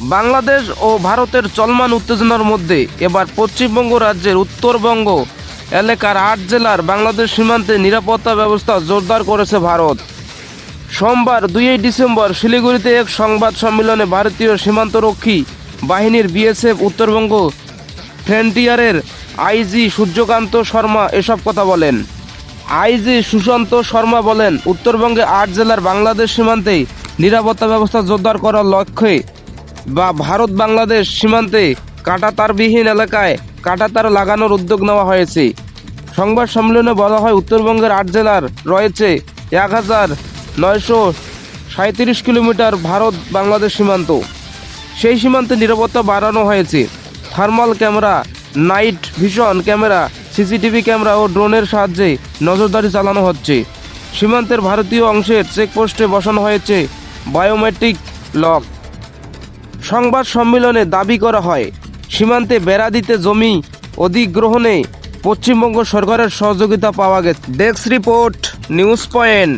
বাংলাদেশ ও ভারতের চলমান উত্তেজনার মধ্যে এবার পশ্চিমবঙ্গ রাজ্যের উত্তরবঙ্গ এলাকার ৮ জেলার বাংলাদেশ সীমান্তে নিরাপত্তা ব্যবস্থা জোরদার করেছে ভারত। সোমবার ২ ডিসেম্বর শিলিগুড়িতে এক সংবাদ সম্মেলনে ভারতীয় সীমান্তরক্ষী বাহিনীর বিএসএফ উত্তরবঙ্গ ফ্রন্টিয়ারের আইজি সূর্যকান্ত শর্মা এসব কথা বলেন। আইজি সুশান্ত শর্মা বলেন, উত্তরবঙ্গে ৮ জেলার বাংলাদেশ সীমান্তে নিরাপত্তা ব্যবস্থা জোরদার করার লক্ষ্যে ভারত বাংলাদেশ সীমান্তে কাঁটাতারবিহীন এলাকায় কাঁটাতার লাগানোর উদ্যোগ নেওয়া হয়েছে। সংবাদ সম্মেলনে বলা হয়, উত্তরবঙ্গের ৮ জেলার রয়েছে ১,৯৩৭ কিলোমিটার ভারত বাংলাদেশ সীমান্ত। সেই সীমান্তে নিরাপত্তা বাড়ানো হয়েছে। Thermal camera, night vision camera, CCTV camera ও ড্রোনের সাহায্যে নজরদারি চালানো হচ্ছে। সীমান্তের ভারতীয় অংশের চেকপোস্টে বসানো হয়েছে বায়োমেট্রিক লক। সংবাদ সম্মেলনে দাবি করা হয়, সীমান্তে বেড়া দিতে জমি অধিগ্রহণে পশ্চিমবঙ্গ সরকারের সহযোগিতা পাওয়া গেছে। Desk report, news point.